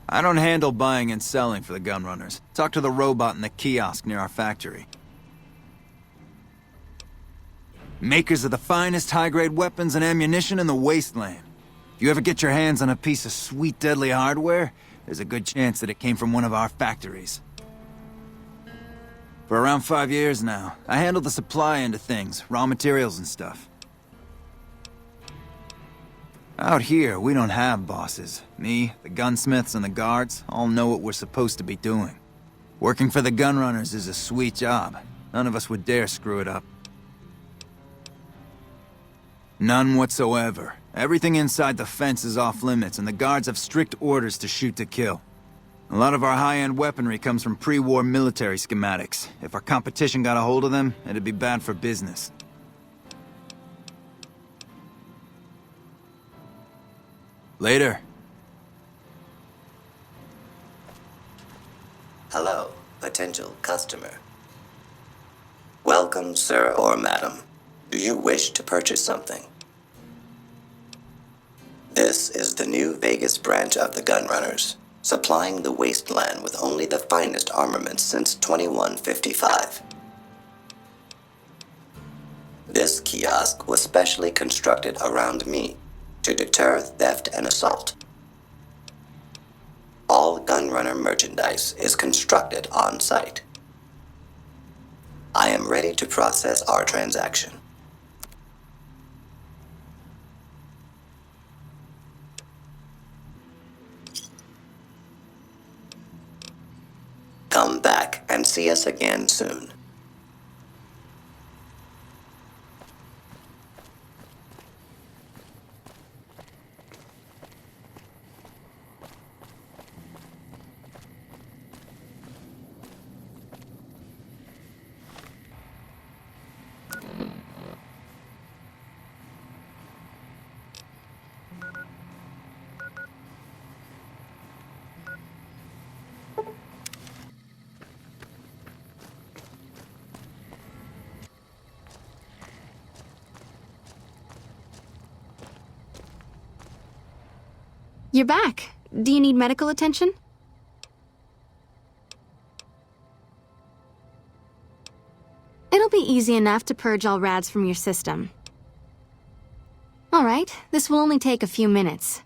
I don't handle buying and selling for the gunrunners. Talk to the robot in the kiosk near our factory. Makers of the finest high-grade weapons and ammunition in the wasteland. If you ever get your hands on a piece of sweet, deadly hardware, there's a good chance that it came from one of our factories. For around 5 years now, I handle the supply end of things, raw materials and stuff. Out here, we don't have bosses. Me, the gunsmiths, and the guards all know what we're supposed to be doing. Working for the gunrunners is a sweet job. None of us would dare screw it up. None whatsoever. Everything inside the fence is off limits, and the guards have strict orders to shoot to kill. A lot of our high-end weaponry comes from pre-war military schematics. If our competition got a hold of them, it'd be bad for business. Later. Hello, potential customer. Welcome, sir or madam. Do you wish to purchase something? This is the new Vegas branch of the Gunrunners, supplying the wasteland with only the finest armaments since 2155. This kiosk was specially constructed around me to deter theft and assault. All Gunrunner merchandise is constructed on site. I am ready to process our transaction. Come back and see us again soon. You're back. Do you need medical attention? It'll be easy enough to purge all rads from your system. Alright, this will only take a few minutes.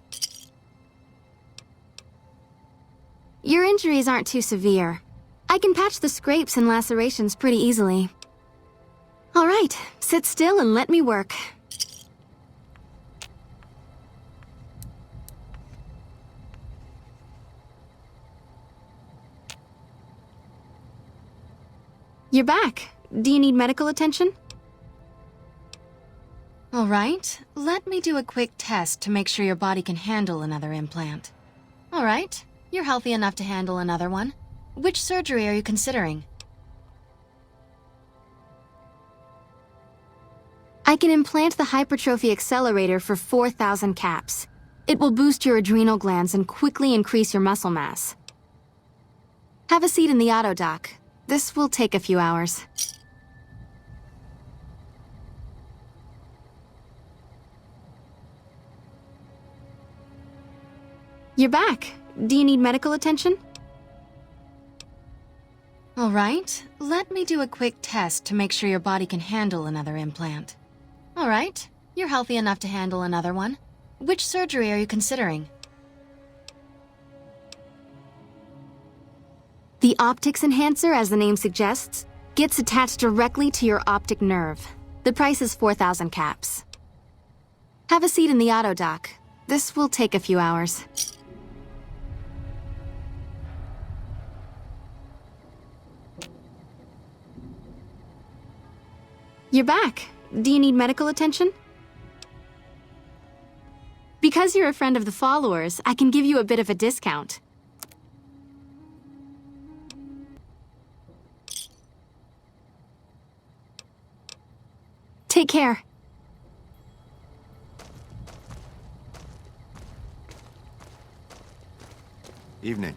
Your injuries aren't too severe. I can patch the scrapes and lacerations pretty easily. Alright, sit still and let me work. You're back. Do you need medical attention? All right, let me do a quick test to make sure your body can handle another implant. All right, you're healthy enough to handle another one. Which surgery are you considering? I can implant the hypertrophy accelerator for 4,000 caps. It will boost your adrenal glands and quickly increase your muscle mass. Have a seat in the auto dock. This will take a few hours. You're back. Do you need medical attention? All right, let me do a quick test to make sure your body can handle another implant. All right, you're healthy enough to handle another one. Which surgery are you considering? The optics enhancer, as the name suggests, gets attached directly to your optic nerve. The price is 4,000 caps. Have a seat in the auto dock. This will take a few hours. You're back. Do you need medical attention? Because you're a friend of the followers, I can give you a bit of a discount. Take care. Evening.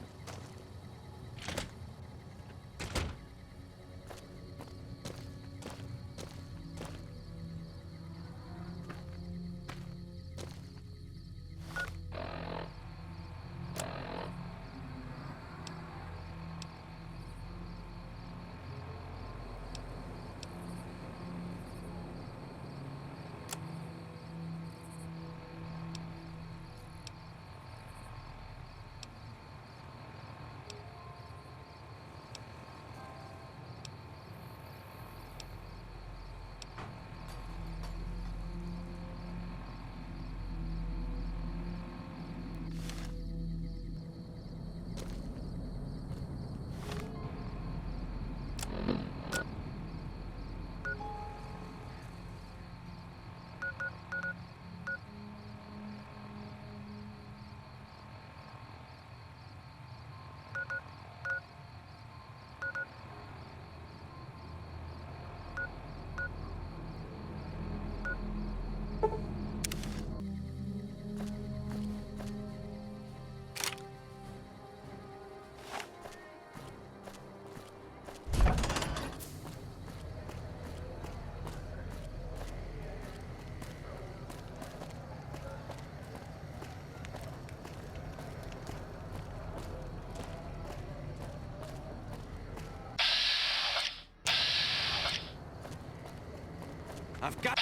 I've got...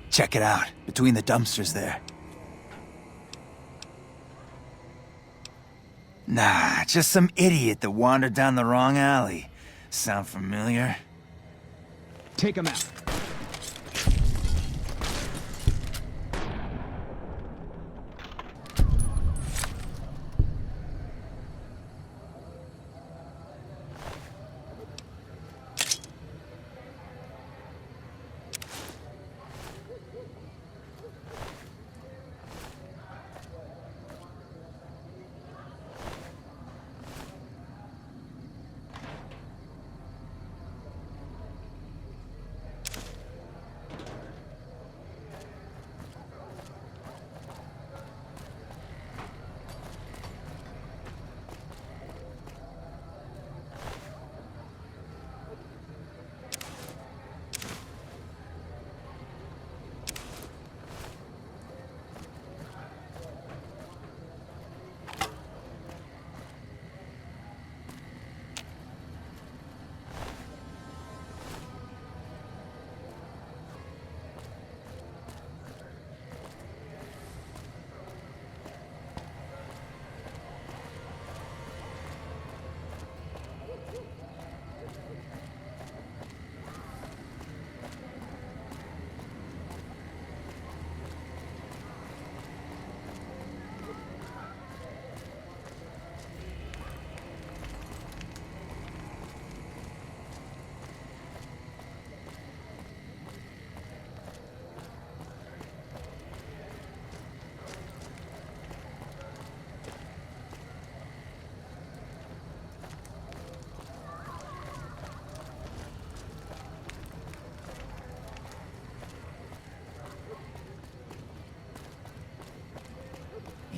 Check it out, between the dumpsters there. Nah, just some idiot that wandered down the wrong alley. Sound familiar? Take him out.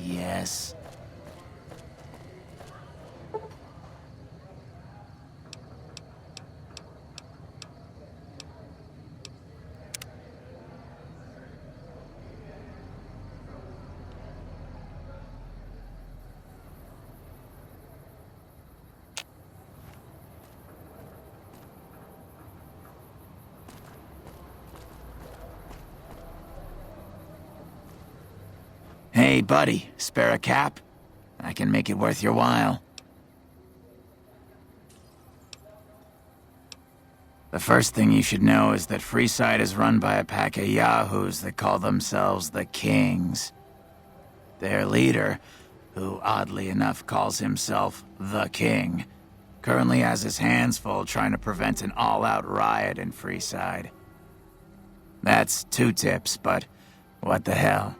Yes. Hey, buddy, spare a cap? I can make it worth your while. The first thing you should know is that Freeside is run by a pack of yahoos that call themselves the Kings. Their leader, who oddly enough calls himself the King, currently has his hands full trying to prevent an all-out riot in Freeside. That's 2 tips, but what the hell?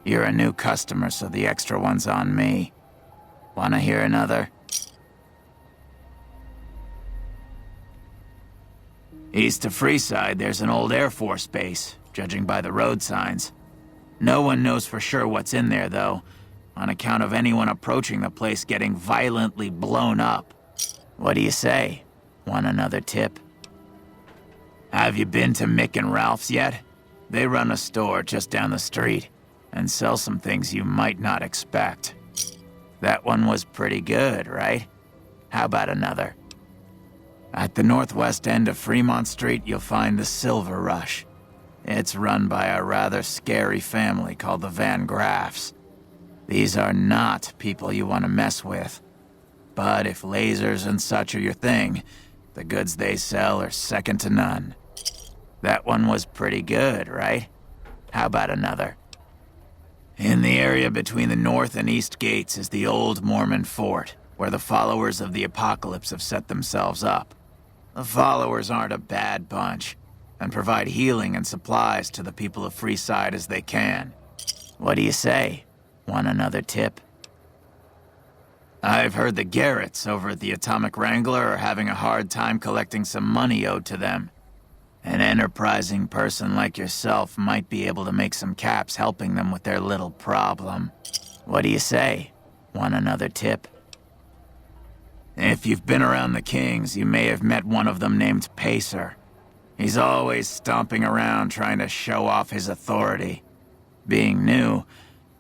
You're a new customer, so the extra one's on me. Wanna hear another? East of Freeside, there's an old Air Force base, judging by the road signs. No one knows for sure what's in there, though, on account of anyone approaching the place getting violently blown up. What do you say? Want another tip? Have you been to Mick and Ralph's yet? They run a store just down the street, and sell some things you might not expect. That one was pretty good, right? How about another? At the northwest end of Fremont Street, you'll find the Silver Rush. It's run by a rather scary family called the Van Graffs. These are not people you want to mess with. But if lasers and such are your thing, the goods they sell are second to none. That one was pretty good, right? How about another? In the area between the north and east gates is the old Mormon fort, where the followers of the apocalypse have set themselves up. The followers aren't a bad bunch, and provide healing and supplies to the people of Freeside as they can. What do you say? Want another tip? I've heard the Garretts over at the Atomic Wrangler are having a hard time collecting some money owed to them. An enterprising person like yourself might be able to make some caps helping them with their little problem. What do you say? Want another tip? If you've been around the Kings, you may have met one of them named Pacer. He's always stomping around trying to show off his authority. Being new,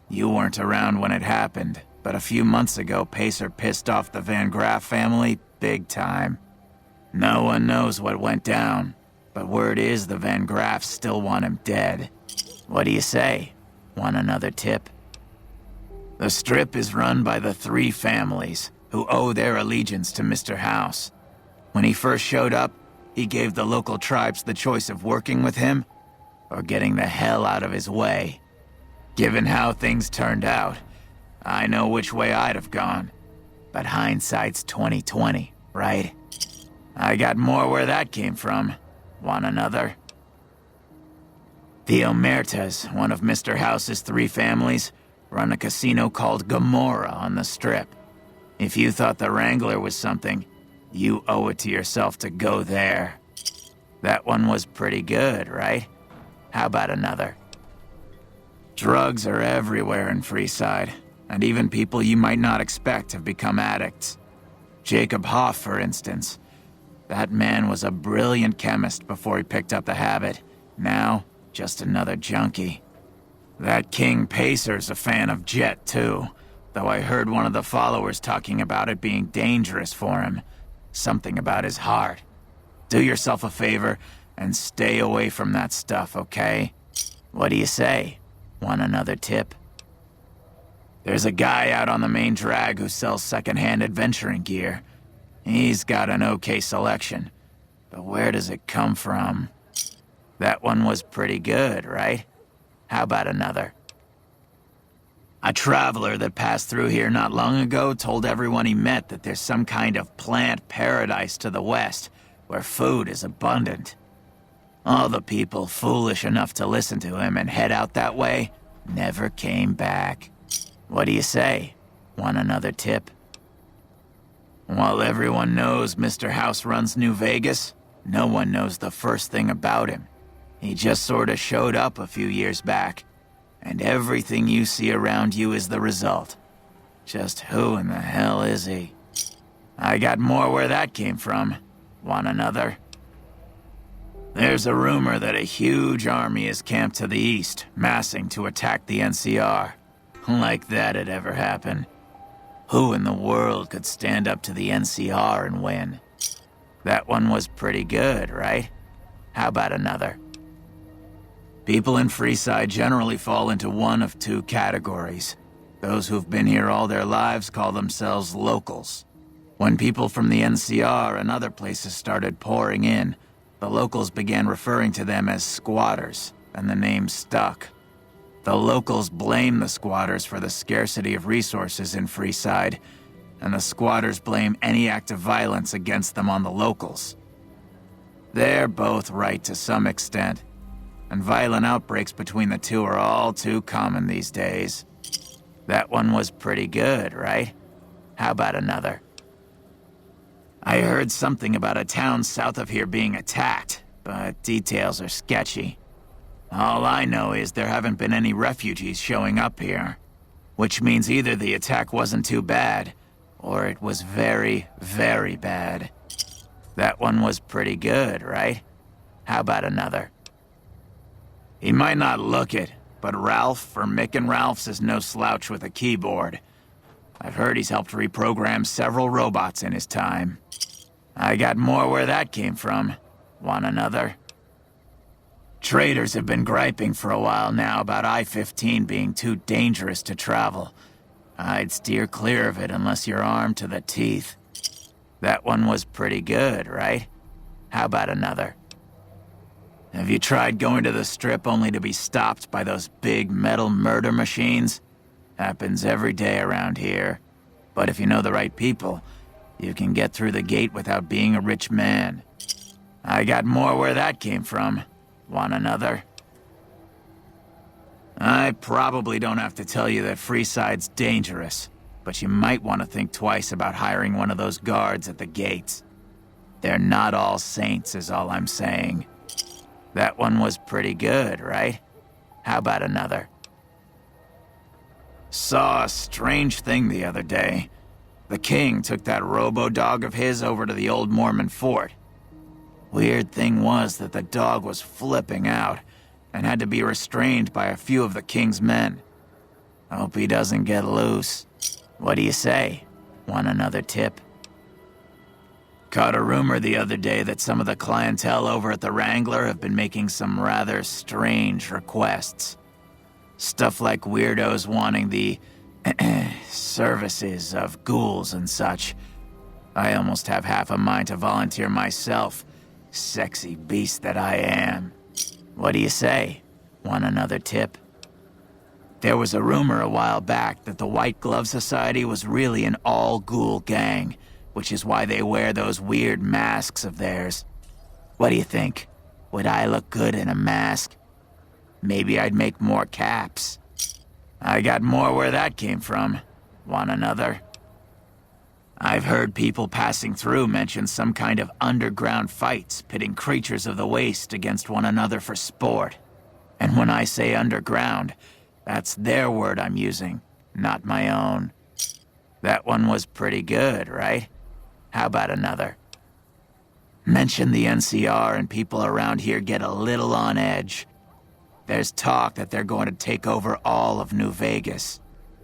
you weren't around when it happened, but a few months ago Pacer pissed off the Van Graff family big time. No one knows what went down, but word is the Van Graffs still want him dead. What do you say? Want another tip? The Strip is run by the three families, who owe their allegiance to Mr. House. When he first showed up, he gave the local tribes the choice of working with him, or getting the hell out of his way. Given how things turned out, I know which way I'd have gone. But hindsight's 20/20, right? I got more where that came from. Want another? The Omertas, one of Mr. House's three families, run a casino called Gomorrah on the Strip. If you thought the Wrangler was something, you owe it to yourself to go there. That one was pretty good, right? How about another? Drugs are everywhere in Freeside, and even people you might not expect have become addicts. Jacob Hoff, for instance. That man was a brilliant chemist before he picked up the habit. Now, just another junkie. That King Pacer's a fan of Jet, too, though I heard one of the followers talking about it being dangerous for him. Something about his heart. Do yourself a favor and stay away from that stuff, okay? What do you say? Want another tip? There's a guy out on the main drag who sells second-hand adventuring gear. He's got an okay selection, but where does it come from? That one was pretty good, right? How about another? A traveler that passed through here not long ago told everyone he met that there's some kind of plant paradise to the west, where food is abundant. All the people foolish enough to listen to him and head out that way never came back. What do you say? Want another tip? While everyone knows Mr. House runs New Vegas, no one knows the first thing about him. He just sorta showed up a few years back, and everything you see around you is the result. Just who in the hell is he? I got more where that came from. Want another? There's a rumor that a huge army is camped to the east, massing to attack the NCR. Like that'd ever happen. Who in the world could stand up to the NCR and win? That one was pretty good, right? How about another? People in Freeside generally fall into one of two categories. Those who've been here all their lives call themselves locals. When people from the NCR and other places started pouring in, the locals began referring to them as squatters, and the name stuck. The locals blame the squatters for the scarcity of resources in Freeside, and the squatters blame any act of violence against them on the locals. They're both right to some extent, and violent outbreaks between the two are all too common these days. That one was pretty good, right? How about another? I heard something about a town south of here being attacked, but details are sketchy. All I know is there haven't been any refugees showing up here, which means either the attack wasn't too bad, or it was very, very bad. That one was pretty good, right? How about another? He might not look it, but Ralph, or Mick and Ralph's, is no slouch with a keyboard. I've heard he's helped reprogram several robots in his time. I got more where that came from. Want another? Traders have been griping for a while now about I-15 being too dangerous to travel. I'd steer clear of it unless you're armed to the teeth. That one was pretty good, right? How about another? Have you tried going to the Strip only to be stopped by those big metal murder machines? Happens every day around here. But if you know the right people, you can get through the gate without being a rich man. I got more where that came from. Want another? I probably don't have to tell you that Freeside's dangerous, but you might want to think twice about hiring one of those guards at the gates. They're not all saints, is all I'm saying. That one was pretty good, right? How about another? Saw a strange thing the other day. The king took that robo-dog of his over to the old Mormon fort. Weird thing was that the dog was flipping out and had to be restrained by a few of the king's men. Hope he doesn't get loose. What do you say? Want another tip? Caught a rumor the other day that some of the clientele over at the Wrangler have been making some rather strange requests. Stuff like weirdos wanting the services of ghouls and such. I almost have half a mind to volunteer myself, sexy beast that I am. What do you say? Want another tip? There was a rumor a while back that the White Glove Society was really an all-ghoul gang, which is why they wear those weird masks of theirs. What do you think? Would I look good in a mask? Maybe I'd make more caps. I got more where that came from. Want another? I've heard people passing through mention some kind of underground fights pitting creatures of the waste against one another for sport. And when I say underground, that's their word I'm using, not my own. That one was pretty good, right? How about another? Mention the NCR and people around here get a little on edge. There's talk that they're going to take over all of New Vegas.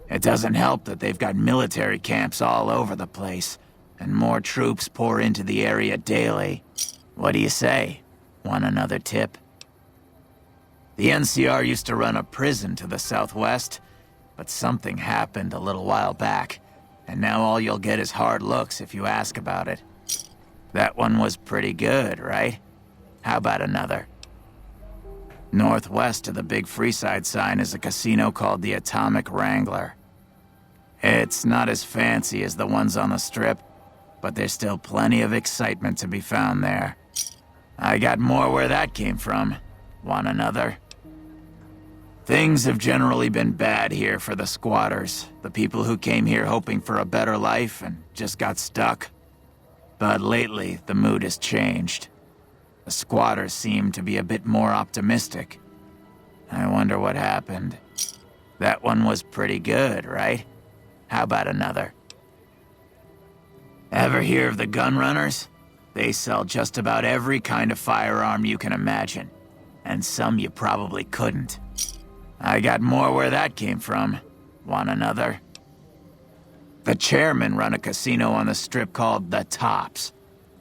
It doesn't help that they've got military camps all over the place, and more troops pour into the area daily. What do you say? Want another tip? The NCR used to run a prison to the southwest, but something happened a little while back, and now all you'll get is hard looks if you ask about it. That one was pretty good, right? How about another? Northwest of the big Freeside sign is a casino called the Atomic Wrangler. It's not as fancy as the ones on the Strip, but there's still plenty of excitement to be found there. I got more where that came from. Want another? Things have generally been bad here for the squatters, the people who came here hoping for a better life and just got stuck. But lately, the mood has changed. The squatters seem to be a bit more optimistic. I wonder what happened. That one was pretty good, right? How about another? Ever hear of the gun runners? They sell just about every kind of firearm you can imagine, and some you probably couldn't. I got more where that came from. Want another? The chairmen run a casino on the Strip called The Tops.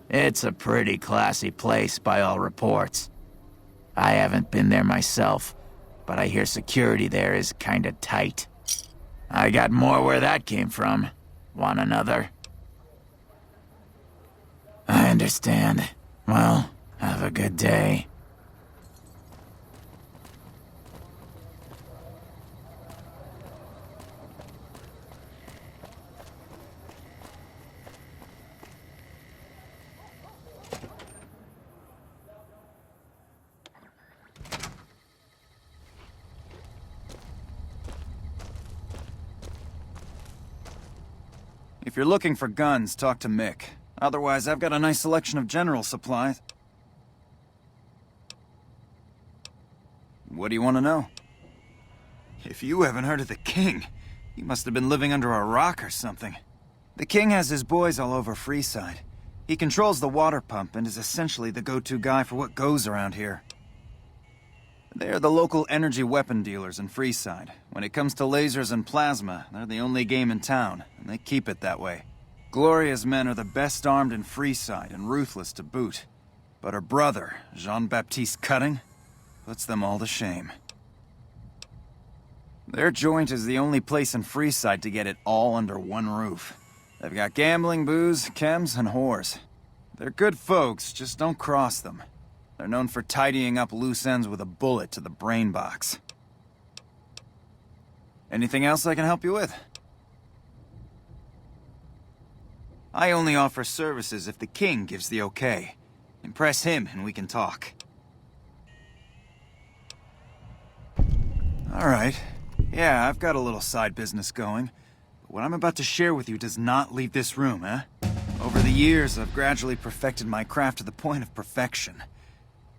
It's a pretty classy place by all reports. I haven't been there myself, but I hear security there is kinda tight. I got more where that came from. Want another? I understand. Well, have a good day. If you're looking for guns, talk to Mick. Otherwise, I've got a nice selection of general supplies. What do you want to know? If you haven't heard of the King, you must have been living under a rock or something. The King has his boys all over Freeside. He controls the water pump and is essentially the go-to guy for what goes around here. They're the local energy weapon dealers in Freeside. When it comes to lasers and plasma, they're the only game in town, and they keep it that way. Gloria's men are the best armed in Freeside and ruthless to boot. But her brother, Jean-Baptiste Cutting, puts them all to shame. Their joint is the only place in Freeside to get it all under one roof. They've got gambling, booze, chems, and whores. They're good folks, just don't cross them. They're known for tidying up loose ends with a bullet to the brain box. Anything else I can help you with? I only offer services if the king gives the okay. Impress him and we can talk. Alright. Yeah, I've got a little side business going. But what I'm about to share with you does not leave this room, eh? Over the years, I've gradually perfected my craft to the point of perfection.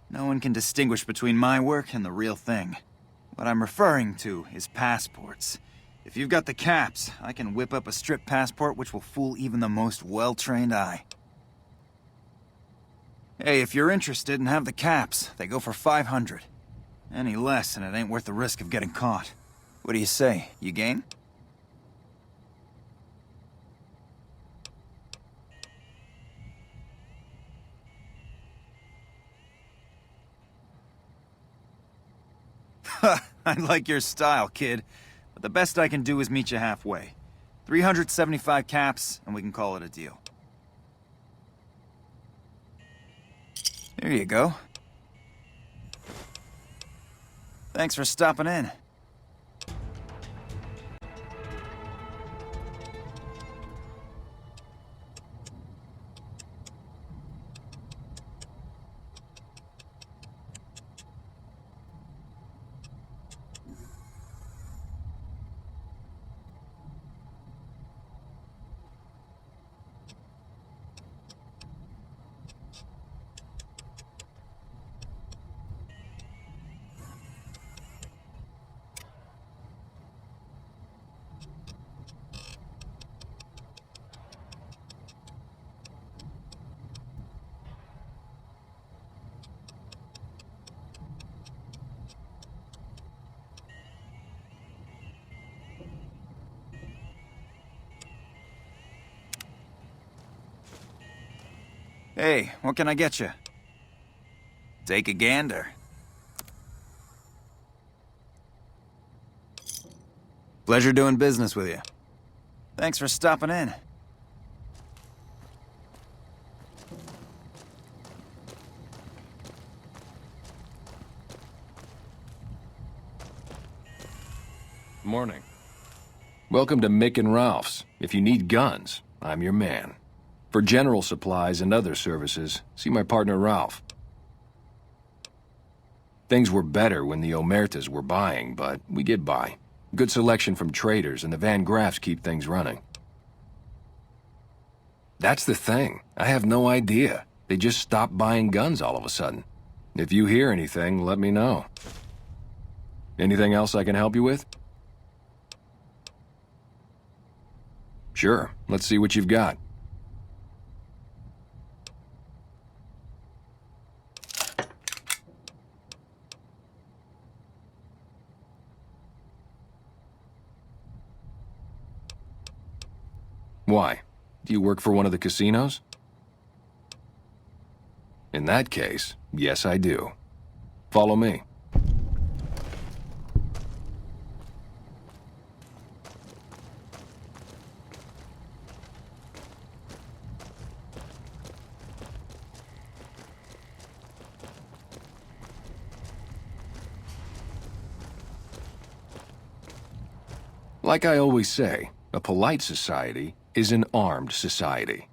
No one can distinguish between my work and the real thing. What I'm referring to is passports. If you've got the caps, I can whip up a strip passport which will fool even the most well-trained eye. Hey, if you're interested and have the caps, they go for 500. Any less and it ain't worth the risk of getting caught. What do you say? You game? I like your style, kid. But the best I can do is meet you halfway. 375 caps, and we can call it a deal. There you go. Thanks for stopping in. Hey, what can I get you? Take a gander. Pleasure doing business with you. Thanks for stopping in. Morning. Welcome to Mick and Ralph's. If you need guns, I'm your man. For general supplies and other services, see my partner Ralph. Things were better when the Omertas were buying, but we get by. Good selection from traders, and the Van Graffs keep things running. That's the thing. I have no idea. They just stopped buying guns all of a sudden. If you hear anything, let me know. Anything else I can help you with? Sure. Let's see what you've got. Why? Do you work for one of the casinos? In that case, yes I do. Follow me. Like I always say, a polite society is an armed society.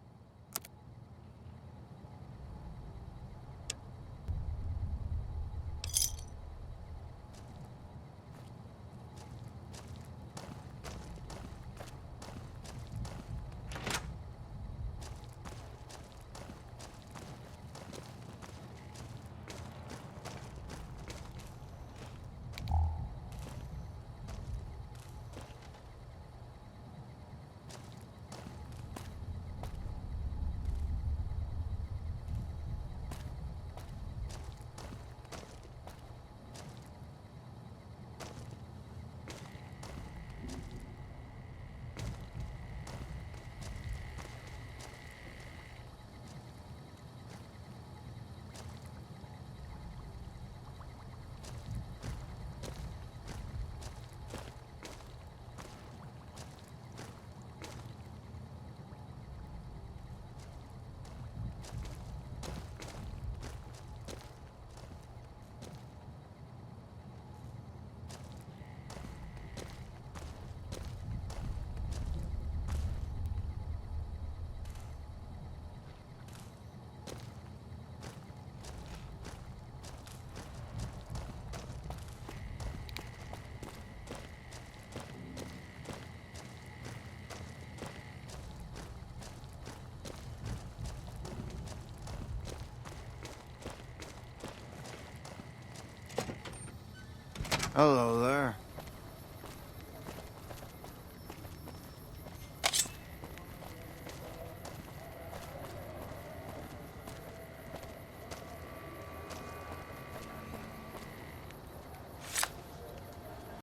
Hello there.